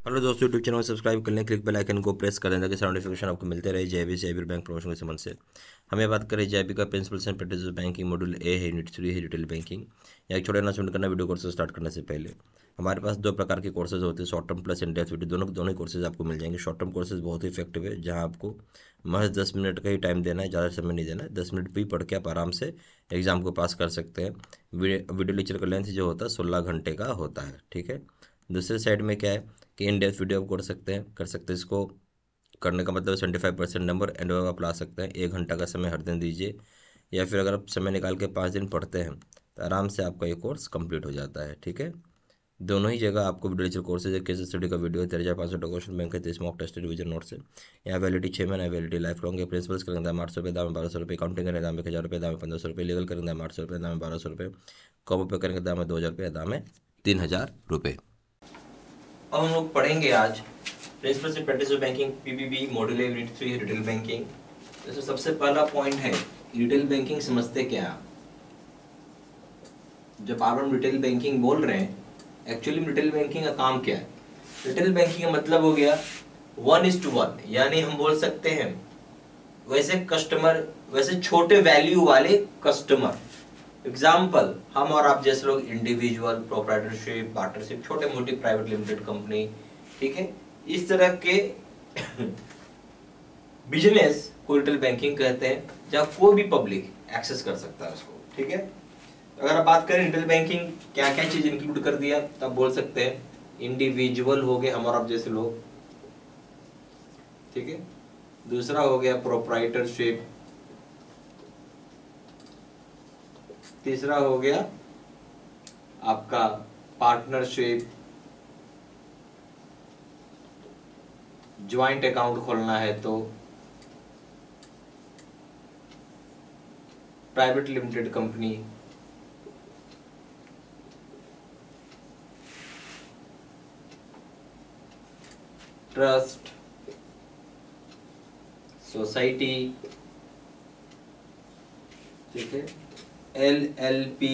Hello दोस्तों, YouTube channel को subscribe कर लें, क्लिक बेल आइकन को प्रेस कर लें ताकि सारे नोटिफिकेशन आपको मिलते रहे। जेबी से बैंक प्रमोशन के संबंध से हमें बात करें जेबी का principles and practices banking module A है, यूनिट 3 है रिटेल बैंकिंग। या एक छोटा अनाउंसमेंट करना वीडियो कोर्स स्टार्ट करने से पहले। हमारे पास दो प्रकार के कोर्सेज होते हैं, short term plus in depth video. दोनों ही कोर्सेज आपको मिल जाएंगे। शॉर्ट टर्म कोर्सेज बहुत ही इफेक्टिव है, जहाँ आपको महज 10 मिनट का ही टाइम देना है, ज़्यादा समय नहीं देना है। 10 मिनट भी पढ़ के आप आराम से एग्जाम को पास कर सकते हैं। वीडियो लेक्चर का लेंथ जो होता है 16 घंटे का होता है, ठीक है। दूसरे साइड में क्या है कि इन डेप्थ वीडियो आप कर सकते हैं इसको करने का मतलब 75% नंबर एंड आप ला सकते हैं। 1 घंटा का समय हर दिन दीजिए, या फिर अगर आप समय निकाल के 5 दिन पढ़ते हैं तो आराम से आपका ये कोर्स कंप्लीट हो जाता है, ठीक है। दोनों ही जगह आपको video lecture courses, case study का वीडियो 13,500 क्वेश्चन बैंक है, 30 मॉक टेस्ट रिवीजन नोट से। यहाँ वैलिडिटी 6 महीने, वैलिडिटी लाइफ लॉन्ग है। प्रिंसिपल्स का दाम 800 रुपये, दाम 1200 रुपये। काउंटिंग का दाम 1,000 रुपये, दाम 1500 रुपये। लीगल का दाम 800 रुपये, दाम 1200 रुपये। कॉपी पे करने का दाम है 2,000 रुपये, दाम है 3,000 रुपये। अब हम लोग पढ़ेंगे आज principles and practice of banking PBB module unit 3 retail banking. जैसे सबसे पहला पॉइंट है रिटेल बैंकिंग समझते क्या आप? जब आप हम रिटेल बैंकिंग बोल रहे हैं, एक्चुअली रिटेल बैंकिंग का काम क्या है? रिटेल बैंकिंग का मतलब हो गया 1:1, यानी हम बोल सकते हैं वैसे छोटे वैल्यू वाले कस्टमर। एग्जाम्पल, हम और आप जैसे लोग इंडिविजुअल, प्रोप्राइटरशिप, पार्टनरशिप, छोटे मोटी प्राइवेट लिमिटेड कंपनी, ठीक है, इस तरह के बिजनेस को रिटेल बैंकिंग कहते हैं, जहाँ कोई भी पब्लिक एक्सेस कर सकता है उसको, ठीक है। अगर आप बात करें रिटेल बैंकिंग क्या क्या चीज इंक्लूड कर दिया, तब बोल सकते हैं इंडिविजुअल हो गए हम और आप जैसे लोग, ठीक है। दूसरा हो गया प्रोप्राइटरशिप। तीसरा हो गया आपका पार्टनरशिप, ज्वाइंट अकाउंट खोलना है तो। Private limited company, trust, society, ठीक है, LLP,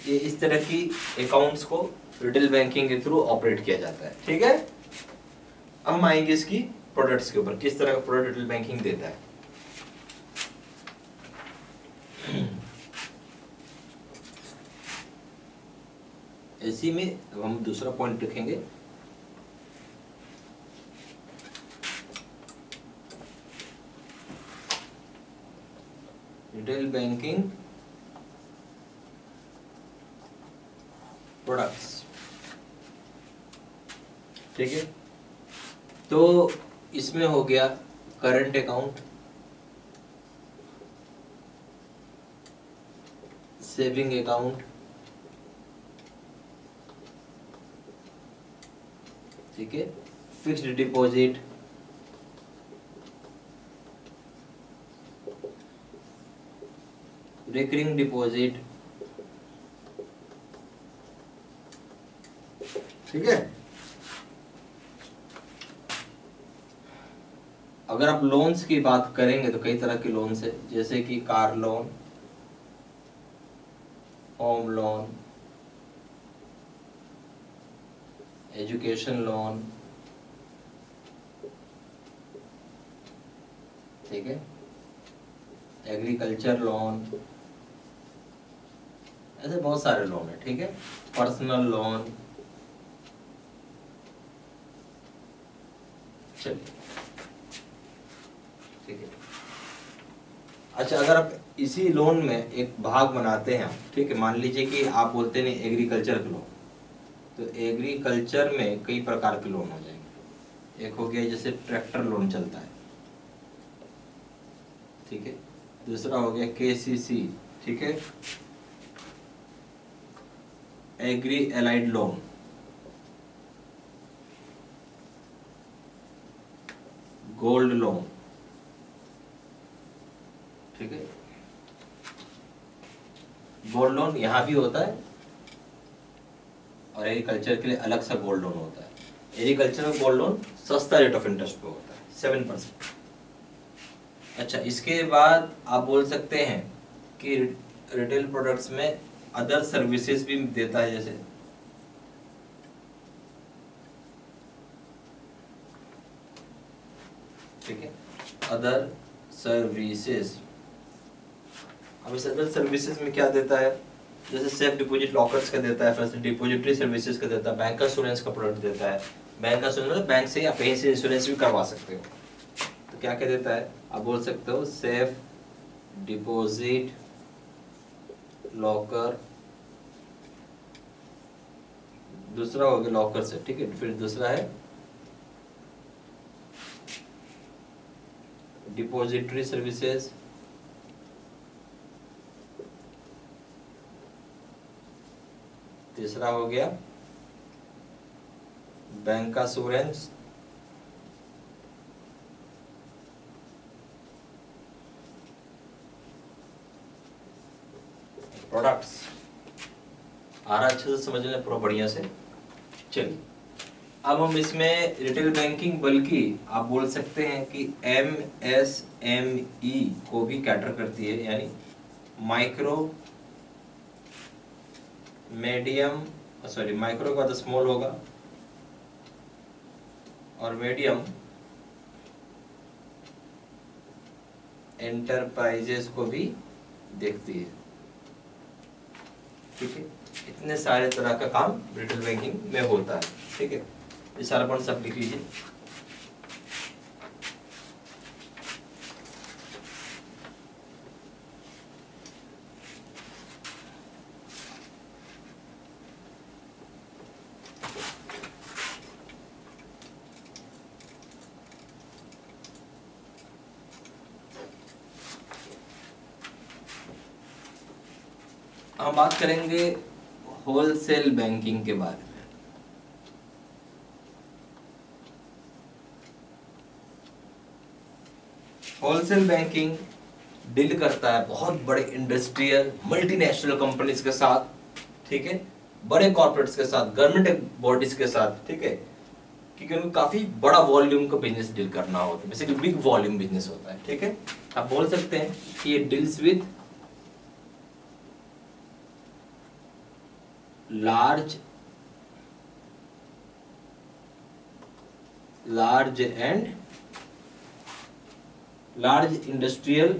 ये इस तरह की अकाउंट्स को रिटेल बैंकिंग के थ्रू ऑपरेट किया जाता है, ठीक है। अब हम आएंगे इसकी प्रोडक्ट्स के ऊपर, किस तरह का प्रोडक्ट रिटेल बैंकिंग देता है। इसी में अब हम दूसरा पॉइंट रखेंगे, रिटेल बैंकिंग प्रोडक्ट्स, ठीक है। तो इसमें हो गया करंट अकाउंट, सेविंग अकाउंट, ठीक है, फिक्स्ड डिपॉजिट, रिकरिंग डिपॉजिट, ठीक है। अगर आप लोन्स की बात करेंगे तो कई तरह के लोन्स है, जैसे कि car loan, home loan, education loan, ठीक है, एग्रीकल्चर लोन, ऐसे बहुत सारे लोन है, ठीक है, पर्सनल लोन। चलिए, ठीक है। अच्छा, अगर आप इसी लोन में एक भाग बनाते हैं, ठीक है, मान लीजिए कि आप बोलते हैं एग्रीकल्चर का लोन, तो एग्रीकल्चर में कई प्रकार के लोन हो जाएंगे। एक हो गया जैसे ट्रैक्टर लोन चलता है, ठीक है। दूसरा हो गया KCC, ठीक है, agri allied loan. Gold loan, ठीक है, गोल्ड लोन यहाँ भी होता है, और एग्रीकल्चर के लिए अलग सा गोल्ड लोन होता है। एग्रीकल्चर में गोल्ड लोन सस्ता रेट ऑफ इंटरेस्ट पे होता है, 7%। अच्छा, इसके बाद आप बोल सकते हैं कि रिटेल प्रोडक्ट्स में अदर सर्विसेज भी देता है, जैसे ठीक है। अदर सर्विसेज, अब इस अदर सर्विसेज में क्या देता है, जैसे सेफ डिपॉजिट लॉकर्स का देता है, फिर डिपॉजिटरी सर्विसेज का देता है, बैंक इंश्योरेंस का प्रोडक्ट देता है। बैंक इंश्योरेंस मतलब बैंक से या कहीं से इंश्योरेंस भी करवा सकते हो। तो क्या क्या देता है, आप बोल सकते हो सेफ डिपॉजिट लॉकर, दूसरा हो गया लॉकर से, ठीक है। फिर दूसरा है डिपॉजिटरी सर्विसेज, तीसरा हो गया बैंक इंश्योरेंस, प्रोडक्ट्स। आ रहा अच्छे से समझ लें पूरा बढ़िया से। चलिए अब हम इसमें रिटेल बैंकिंग, बल्कि आप बोल सकते हैं कि MSME को भी कैटर करती है, यानी माइक्रो मीडियम, सॉरी माइक्रो का बाद स्मॉल होगा और मीडियम एंटरप्राइजेस को भी देखती है, ठीक है। इतने सारे तरह का काम रिटेल बैंकिंग में होता है, ठीक है। ये सारा पॉइंट सब लिख लीजिए। हम बात करेंगे होलसेल बैंकिंग के बारे में। होलसेल बैंकिंग डील करता है बहुत बड़े इंडस्ट्रियल मल्टीनेशनल कंपनीज के साथ, ठीक है, बड़े कॉर्पोरेट्स के साथ, गवर्नमेंट बॉडीज के साथ, ठीक है, क्योंकि उनको काफी बड़ा वॉल्यूम का बिजनेस डील करना होता है, बेसिकली बिग वॉल्यूम बिजनेस होता है, ठीक है। आप बोल सकते हैं कि ये deals with large industrial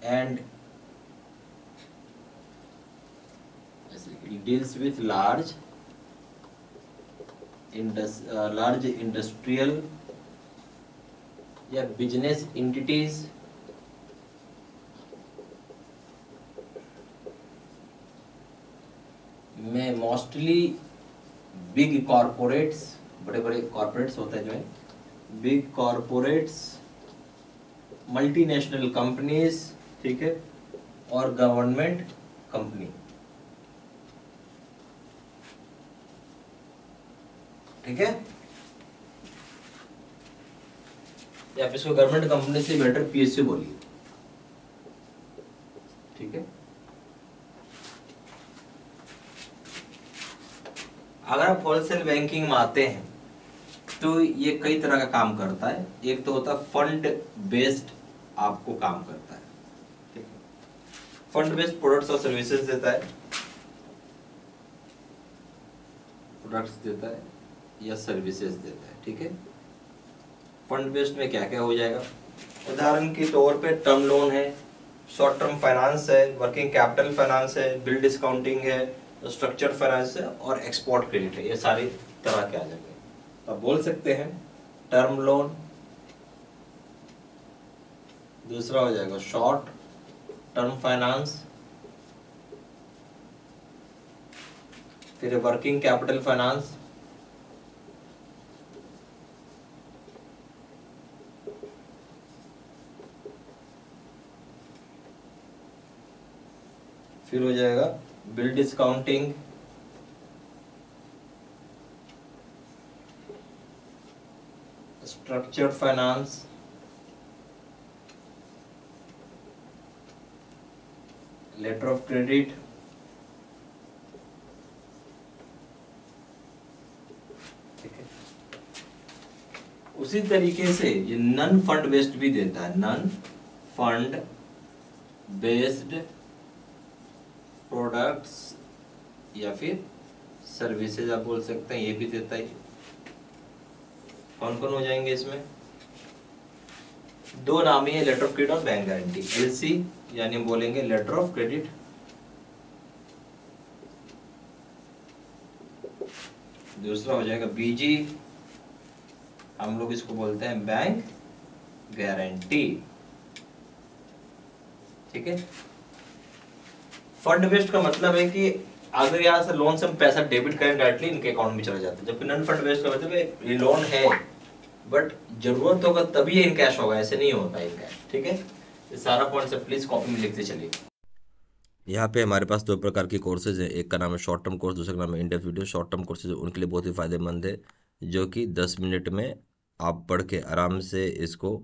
and deals with large industrial या बिजनेस एंटिटीज में मोस्टली बिग कॉर्पोरेट्स, बड़े बड़े कॉर्पोरेट्स होते हैं जो है, बिग कॉर्पोरेट्स, मल्टीनेशनल कंपनीज, ठीक है, और गवर्नमेंट कंपनी, ठीक है। या आप इसको गवर्नमेंट कंपनी से बेटर PSU बोलिए, ठीक है। अगर आप होलसेल बैंकिंग में आते हैं तो ये कई तरह का काम करता है। एक तो होता है फंड बेस्ड, आपको काम करता है, ठीक है। फंड बेस्ड प्रोडक्ट्स और सर्विसेज देता है, प्रोडक्ट्स देता है या सर्विसेज देता है, ठीक है। फंड बेस्ड में क्या क्या हो जाएगा, उदाहरण के तौर पे टर्म लोन है, शॉर्ट टर्म फाइनेंस है, वर्किंग कैपिटल फाइनेंस है, बिल डिस्काउंटिंग है, स्ट्रक्चर्ड फाइनेंस है और एक्सपोर्ट क्रेडिट है। ये सारी तरह के आ जाएंगे। तो आप बोल सकते हैं टर्म लोन, दूसरा हो जाएगा शॉर्ट टर्म फाइनेंस, फिर वर्किंग कैपिटल फाइनेंस, फिर हो जाएगा bill discounting, structured finance, letter of credit, ठीक है। उसी तरीके से ये नॉन फंड बेस्ड भी देता है, नॉन फंड बेस्ड प्रोडक्ट्स या फिर सर्विसेज आप बोल सकते हैं, ये भी देता है। कौन कौन हो जाएंगे इसमें? दो नाम ही है, लेटर ऑफ क्रेडिट और बैंक गारंटी। एलसी यानी हम बोलेंगे लेटर ऑफ क्रेडिट, दूसरा हो जाएगा बीजी, हम लोग इसको बोलते हैं बैंक गारंटी। ठीक है। फंड बेस्ड का मतलब है कि अगर यहाँ से लोन से हम पैसा डेबिट करें डायरेक्टली इनके अकाउंट में चला जाता है, जबकि नॉन फंड बेस्ड का मतलब है ये लोन है बट जरूरत होगा तभी ये इन कैश होगा, ऐसे नहीं होता इन कैश। ठीक है, ये सारा पॉइंट से प्लीज कॉपी में लिखते चलिए। यहाँ पे हमारे पास दो प्रकार की कोर्सेज है, एक का नाम है शॉर्ट टर्म कोर्स, दूसरा का नाम है in depth video. Short term courses उनके लिए बहुत ही फायदेमंद है, जो कि 10 मिनट में आप पढ़ के आराम से इसको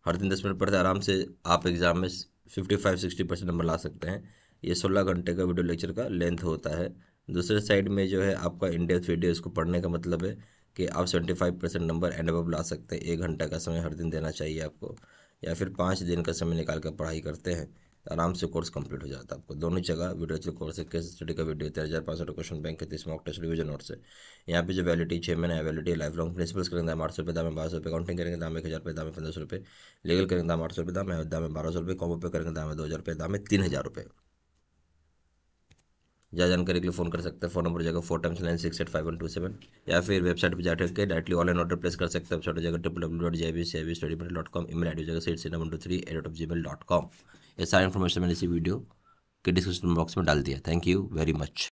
हर दिन 10 मिनट पढ़ते आराम से आप एग्जाम में 55-60% नंबर ला सकते हैं। ये 16 घंटे का वीडियो लेक्चर का लेंथ होता है। दूसरे साइड में जो है आपका इन डेप्थ वीडियो, इसको पढ़ने का मतलब है कि आप 75% नंबर एंड अबव ला सकते हैं। 1 घंटा का समय हर दिन देना चाहिए आपको, या फिर 5 दिन का समय निकाल कर पढ़ाई करते हैं आराम से कोर्स कंप्लीट हो जाता है आपको। दोनों जगह वीडियो कोर्स है, केस स्टडी का वीडियो 13,500 क्वेश्चन बैंक के 30 मॉक टेस्ट रिवीजन नोट्स है। यहाँ पे जो वैलिडिटी 6 महीने है, वैलिडिटी लाइफ लॉन्ग। प्रिंसिपल्स करेंगे दाम 800 रुपये, दाम है 1200 रुपये। काउंटिंग करेंगे दाम 1000 रुपये, दाम है 1500 रुपये। लीगल करेंगे दाम 800 रुपये, दाम है 1200 रुपये। कॉम्बो पे करेंगे दाम है 2000 रुपये, दाम है 3000 रुपये। ज़्यादा जानकारी के लिए फोन कर सकते हैं। फोन नंबर जगह 4x9685127, या फिर वेबसाइट पर जाकर के डायरेक्टली ऑनलाइन ऑर्डर प्लेस कर सकते हैं। वेबसाइट जगह www.jibstudymaterial.com, ईमेल आईडी जगह seedsina123@gmail.com। ये सारी इन्फॉर्मेशन मैंने इसी वीडियो के डिस्क्रिप्शन बॉक्स में डाल दिया। Thank you very much.